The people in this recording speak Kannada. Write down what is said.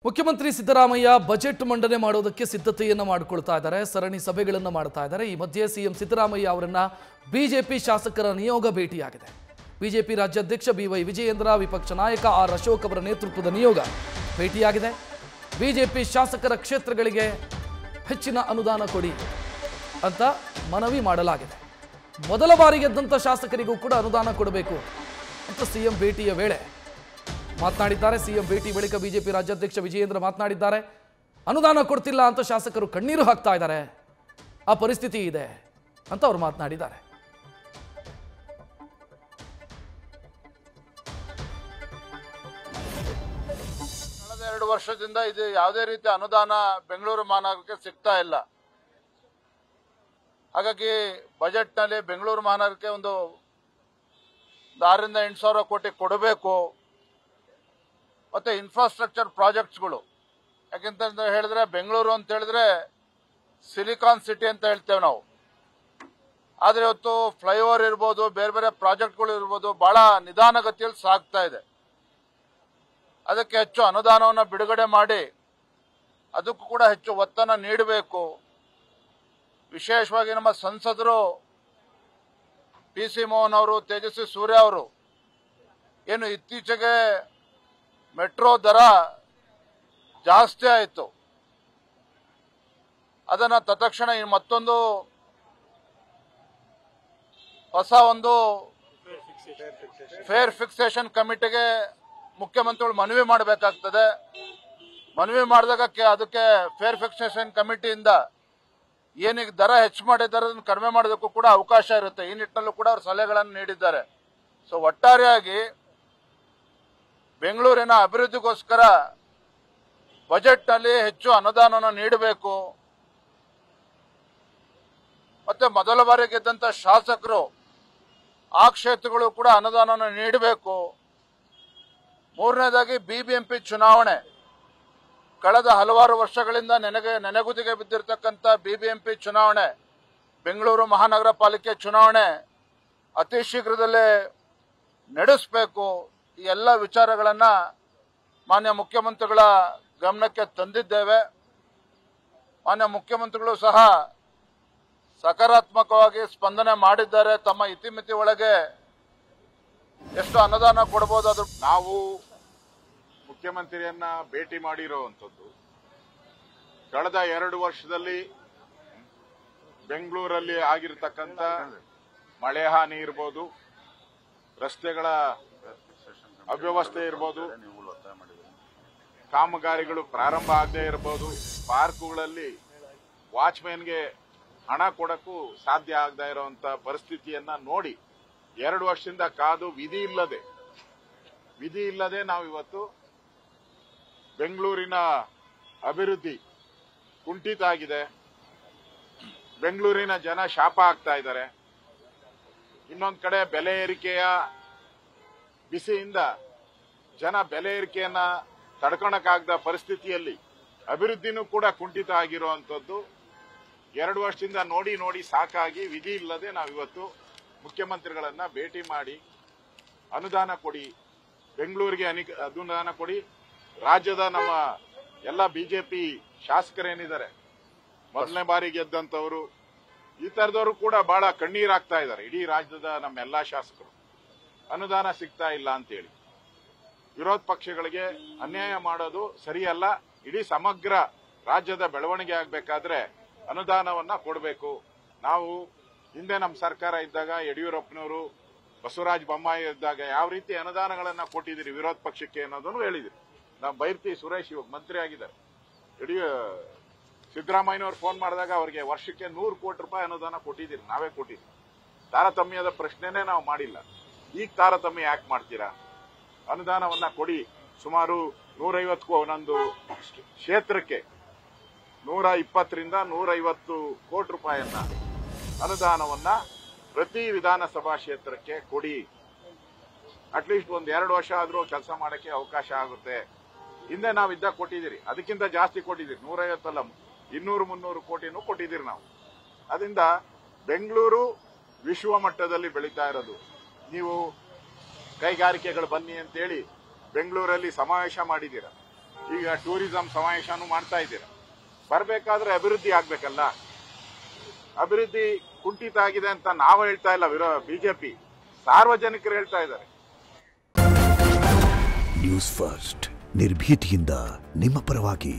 ಮುಖ್ಯಮಂತ್ರಿ ಸಿದ್ದರಾಮಯ್ಯ ಬಜೆಟ್ ಮಂಡನೆ ಮಾಡೋದಕ್ಕೆ ಸಿದ್ಧತೆಯನ್ನು ಮಾಡಿಕೊಳ್ತಾ ಇದ್ದಾರೆ. ಸರಣಿ ಸಭೆಗಳನ್ನು ಮಾಡ್ತಾ ಇದ್ದಾರೆ. ಈ ಮಧ್ಯೆ ಸಿಎಂ ಸಿದ್ದರಾಮಯ್ಯ ಅವರನ್ನ ಬಿಜೆಪಿ ಶಾಸಕರ ನಿಯೋಗ ಭೇಟಿಯಾಗಿದೆ. ಬಿಜೆಪಿ ರಾಜ್ಯಾಧ್ಯಕ್ಷ ಬಿವೈ ವಿಜಯೇಂದ್ರ, ವಿಪಕ್ಷ ನಾಯಕ ಆರ್ ಅಶೋಕ್ ಅವರ ನೇತೃತ್ವದ ನಿಯೋಗ ಭೇಟಿಯಾಗಿದೆ. ಬಿಜೆಪಿ ಶಾಸಕರ ಕ್ಷೇತ್ರಗಳಿಗೆ ಹೆಚ್ಚಿನ ಅನುದಾನ ಕೊಡಿ ಅಂತ ಮನವಿ ಮಾಡಲಾಗಿದೆ. ಮೊದಲ ಬಾರಿ ಗೆದ್ದಂತ ಶಾಸಕರಿಗೂ ಕೂಡ ಅನುದಾನ ಕೊಡಬೇಕು ಅಂತ ಸಿಎಂ ಭೇಟಿಯ ವೇಳೆ ಮಾತನಾಡಿದ್ದಾರೆ. ಸಿಎಂ ಭೇಟಿ ಬಳಿಕ ಬಿಜೆಪಿ ರಾಜ್ಯಾಧ್ಯಕ್ಷ ವಿಜಯೇಂದ್ರ ಮಾತನಾಡಿದ್ದಾರೆ. ಅನುದಾನ ಕೊಡ್ತಿಲ್ಲ ಅಂತ ಶಾಸಕರು ಕಣ್ಣೀರು ಹಾಕ್ತಾ ಇದ್ದಾರೆ, ಆ ಪರಿಸ್ಥಿತಿ ಇದೆ ಅಂತ ಅವರು ಮಾತನಾಡಿದ್ದಾರೆ. ಕಳೆದ 2 ವರ್ಷದಿಂದ ಇದು ಯಾವುದೇ ರೀತಿ ಅನುದಾನ ಬೆಂಗಳೂರು ಮಹಾನಗರಕ್ಕೆ ಸಿಗ್ತಾ ಇಲ್ಲ. ಹಾಗಾಗಿ ಬಜೆಟ್ ನಲ್ಲಿ ಬೆಂಗಳೂರು ಮಹಾನಗರಕ್ಕೆ ಒಂದು 6 ರಿಂದ 8 ಸಾವಿರ ಕೋಟಿ ಕೊಡಬೇಕು. ಮತ್ತೆ ಇನ್ಫ್ರಾಸ್ಟ್ರಕ್ಚರ್ ಪ್ರಾಜೆಕ್ಟ್ಸ್ಗಳು, ಯಾಕೆಂತ ಹೇಳಿದ್ರೆ ಬೆಂಗಳೂರು ಅಂತ ಹೇಳಿದ್ರೆ ಸಿಲಿಕಾನ್ ಸಿಟಿ ಅಂತ ಹೇಳ್ತೇವೆ ನಾವು. ಆದ್ರೆ ಇವತ್ತು ಫ್ಲೈಓವರ್ ಇರ್ಬೋದು, ಬೇರೆ ಬೇರೆ ಪ್ರಾಜೆಕ್ಟ್ಗಳು ಇರ್ಬೋದು, ಬಹಳ ನಿಧಾನಗತಿಯಲ್ಲಿ ಸಾಗ್ತಾ ಇದೆ. ಅದಕ್ಕೆ ಹೆಚ್ಚು ಅನುದಾನವನ್ನು ಬಿಡುಗಡೆ ಮಾಡಿ ಅದಕ್ಕೂ ಕೂಡ ಹೆಚ್ಚು ಒತ್ತನ್ನು ನೀಡಬೇಕು. ವಿಶೇಷವಾಗಿ ನಮ್ಮ ಸಂಸದರು PC ಮೋಹನ್ ಅವರು, ತೇಜಸ್ವಿ ಸೂರ್ಯ ಅವರು ಏನು ಇತ್ತೀಚೆಗೆ ಮೆಟ್ರೋ ದರ ಜಾಸ್ತಿ ಆಯಿತು, ಅದನ್ನ ತತ್ಕ್ಷಣ ಮತ್ತೊಂದು ಹೊಸ ಒಂದು ಫೇರ್ ಫಿಕ್ಸೇಷನ್ ಕಮಿಟಿಗೆ ಮುಖ್ಯಮಂತ್ರಿಗಳು ಮನವಿ ಮಾಡಬೇಕಾಗ್ತದೆ. ಮನವಿ ಮಾಡಿದಾಗ ಅದಕ್ಕೆ ಫೇರ್ ಫಿಕ್ಸೇಷನ್ ಕಮಿಟಿಯಿಂದ ಏನೀಗ ದರ ಹೆಚ್ಚು ಮಾಡಿದ್ದಾರೆ ಅದನ್ನು ಕಡಿಮೆ ಮಾಡೋದಕ್ಕೂ ಕೂಡ ಅವಕಾಶ ಇರುತ್ತೆ. ಈ ನಿಟ್ಟಿನಲ್ಲೂ ಕೂಡ ಅವರು ಸಲಹೆಗಳನ್ನು ನೀಡಿದ್ದಾರೆ. ಸೊ ಒಟ್ಟಾರೆಯಾಗಿ ಬೆಂಗಳೂರಿನ ಅಭಿವೃದ್ಧಿಗೋಸ್ಕರ ಬಜೆಟ್ ನಲ್ಲಿ ಹೆಚ್ಚು ಅನುದಾನವನ್ನು ನೀಡಬೇಕು. ಮತ್ತೆ ಮೊದಲ ಬಾರಿ ಗೆದ್ದಂತ ಶಾಸಕರು ಆ ಕ್ಷೇತ್ರಗಳು ಕೂಡ ಅನುದಾನವನ್ನು ನೀಡಬೇಕು. ಮೂರನೇದಾಗಿ BBMP ಚುನಾವಣೆ, ಕಳೆದ ಹಲವಾರು ವರ್ಷಗಳಿಂದ ನೆನೆಗುದಿಗೆ ಬಿದ್ದಿರತಕ್ಕಂಥ BBMP ಚುನಾವಣೆ, ಬೆಂಗಳೂರು ಮಹಾನಗರ ಪಾಲಿಕೆ ಚುನಾವಣೆ ಅತಿ ಶೀಘ್ರದಲ್ಲೇ ನಡೆಸಬೇಕು. ಈ ಎಲ್ಲ ವಿಚಾರಗಳನ್ನ ಮಾನ್ಯ ಮುಖ್ಯಮಂತ್ರಿಗಳ ಗಮನಕ್ಕೆ ತಂದಿದ್ದೇವೆ. ಮಾನ್ಯ ಮುಖ್ಯಮಂತ್ರಿಗಳು ಸಹ ಸಕಾರಾತ್ಮಕವಾಗಿ ಸ್ಪಂದನೆ ಮಾಡಿದ್ದಾರೆ. ತಮ್ಮ ಇತಿಮಿತಿ ಒಳಗೆ ಎಷ್ಟು ಅನುದಾನ ಕೊಡಬಹುದು ಅದು. ನಾವು ಮುಖ್ಯಮಂತ್ರಿಯನ್ನ ಭೇಟಿ ಮಾಡಿರುವಂಥದ್ದು ಕಳೆದ 2 ವರ್ಷದಲ್ಲಿ ಬೆಂಗಳೂರಲ್ಲಿ ಆಗಿರತಕ್ಕಂಥ ಮಳೆ ಹಾನಿ ಇರ್ಬೋದು, ರಸ್ತೆಗಳ ಅವ್ಯವಸ್ಥೆ ಇರ್ಬೋದು, ಕಾಮಗಾರಿಗಳು ಪ್ರಾರಂಭ ಆಗದೆ ಇರಬಹುದು, ಪಾರ್ಕ್ಗಳಲ್ಲಿ ವಾಚ್ಮ್ಯಾನ್ಗೆ ಹಣ ಕೊಡಕ್ಕೂ ಸಾಧ್ಯ ಆಗದೆ ಇರುವಂತ ಪರಿಸ್ಥಿತಿಯನ್ನ ನೋಡಿ 2 ವರ್ಷದಿಂದ ಕಾದು ವಿಧಿ ಇಲ್ಲದೆ ನಾವು ಇವತ್ತು ಬೆಂಗಳೂರಿನ ಅಭಿವೃದ್ಧಿ ಕುಂಠಿತ ಆಗಿದೆ. ಬೆಂಗಳೂರಿನ ಜನ ಶಾಪ ಆಗ್ತಾ ಇದ್ದಾರೆ. ಇನ್ನೊಂದು ಕಡೆ ಬೆಲೆ ಏರಿಕೆಯ ಬಿಸಿಯಿಂದ ಜನ ಬೆಲೆ ಏರಿಕೆಯನ್ನ ತಡ್ಕೊಳಕ್ಕಾಗದ ಪರಿಸ್ಥಿತಿಯಲ್ಲಿ ಅಭಿವೃದ್ಧಿನೂ ಕೂಡ ಕುಂಠಿತ ಆಗಿರುವಂತದ್ದು 2 ವರ್ಷದಿಂದ ನೋಡಿ ಸಾಕಾಗಿ ವಿಧಿ ಇಲ್ಲದೆ ನಾವಿವತ್ತು ಮುಖ್ಯಮಂತ್ರಿಗಳನ್ನ ಭೇಟಿ ಮಾಡಿ ಅನುದಾನ ಕೊಡಿ, ಬೆಂಗಳೂರಿಗೆ ಅನುದಾನ ಕೊಡಿ. ರಾಜ್ಯದ ನಮ್ಮ ಎಲ್ಲ ಬಿಜೆಪಿ ಶಾಸಕರೇನಿದ್ದಾರೆ, ಮೊದಲನೇ ಬಾರಿ ಗೆದ್ದಂತವರು, ಈ ತರದವರು ಕೂಡ ಬಹಳ ಕಣ್ಣೀರಾಗ್ತಾ ಇದ್ದಾರೆ. ಇಡೀ ರಾಜ್ಯದ ನಮ್ಮ ಎಲ್ಲಾ ಶಾಸಕರು ಅನುದಾನ ಸಿಗ್ತಾ ಇಲ್ಲ ಅಂತೇಳಿ ವಿರೋಧ ಪಕ್ಷಗಳಿಗೆ ಅನ್ಯಾಯ ಮಾಡೋದು ಸರಿಯಲ್ಲ. ಇಡೀ ಸಮಗ್ರ ರಾಜ್ಯದ ಬೆಳವಣಿಗೆ ಆಗಬೇಕಾದ್ರೆ ಅನುದಾನವನ್ನ ಕೊಡಬೇಕು. ನಾವು ಹಿಂದೆ ನಮ್ಮ ಸರ್ಕಾರ ಇದ್ದಾಗ ಯಡಿಯೂರಪ್ಪನವರು, ಬಸವರಾಜ ಬೊಮ್ಮಾಯಿ ಇದ್ದಾಗ ಯಾವ ರೀತಿ ಅನುದಾನಗಳನ್ನ ಕೊಟ್ಟಿದ್ದೀರಿ ವಿರೋಧ ಪಕ್ಷಕ್ಕೆ ಅನ್ನೋದನ್ನು ಹೇಳಿದಿರಿ. ನಾವು ಬೈರ್ತಿ ಸುರೇಶ್ ಇವಾಗ ಮಂತ್ರಿ ಆಗಿದ್ದಾರೆ. ಸಿದ್ದರಾಮಯ್ಯನವರು ಫೋನ್ ಮಾಡಿದಾಗ ಅವರಿಗೆ ವರ್ಷಕ್ಕೆ 100 ಕೋಟಿ ರೂಪಾಯಿ ಅನುದಾನ ಕೊಟ್ಟಿದ್ದೀರಿ, ನಾವೇ ಕೊಟ್ಟಿದ್ದೀವಿ. ತಾರತಮ್ಯದ ಪ್ರಶ್ನೆನೇ ನಾವು ಮಾಡಿಲ್ಲ. ಈಗ ತಾರತಮ್ಯ ಯಾಕೆ ಮಾಡ್ತೀರಾ? ಅನುದಾನವನ್ನ ಕೊಡಿ. ಸುಮಾರು 150 ಒಂದೊಂದು ಕ್ಷೇತ್ರಕ್ಕೆ 120 ರಿಂದ 150 ಕೋಟಿ ರೂಪಾಯಿಯನ್ನ ಅನುದಾನವನ್ನ ಪ್ರತಿ ವಿಧಾನಸಭಾ ಕ್ಷೇತ್ರಕ್ಕೆ ಕೊಡಿ. ಅಟ್ಲೀಸ್ಟ್ 1-2 ವರ್ಷ ಆದ್ರೂ ಕೆಲಸ ಮಾಡಕ್ಕೆ ಅವಕಾಶ ಆಗುತ್ತೆ. ಹಿಂದೆ ನಾವಿದ್ದಾಗ ಕೊಟ್ಟಿದ್ದೀರಿ, ಅದಕ್ಕಿಂತ ಜಾಸ್ತಿ ಕೊಟ್ಟಿದ್ದೀರಿ. 150 ಅಲ್ಲ, 200-300 ಕೋಟಿನೂ ಕೊಟ್ಟಿದ್ದೀರಿ ನಾವು. ಅದರಿಂದ ಬೆಂಗಳೂರು ವಿಶ್ವ ಮಟ್ಟದಲ್ಲಿ ಬೆಳೀತಾ ಇರೋದು. ನೀವು ಕೈಗಾರಿಕೆಗಳು ಬನ್ನಿ ಅಂತೇಳಿ ಬೆಂಗಳೂರಲ್ಲಿ ಸಮಾವೇಶ ಮಾಡಿದ್ದೀರಾ. ಈಗ ಟೂರಿಸಂ ಸಮಾವೇಶನೂ ಮಾಡ್ತಾ ಇದ್ದೀರಾ. ಬರಬೇಕಾದ್ರೆ ಅಭಿವೃದ್ಧಿ ಆಗ್ಬೇಕಲ್ಲ. ಅಭಿವೃದ್ಧಿ ಕುಂಠಿತ ಆಗಿದೆ ಅಂತ ನಾವು ಹೇಳ್ತಾ ಇಲ್ಲ, ಬಿಜೆಪಿ ಸಾರ್ವಜನಿಕರು ಹೇಳ್ತಾ ಇದ್ದಾರೆ. ನ್ಯೂಸ್ ಫಸ್ಟ್ ನಿರ್ಭೀತಿಯಿಂದ ನಿಮ್ಮ ಪರವಾಗಿ.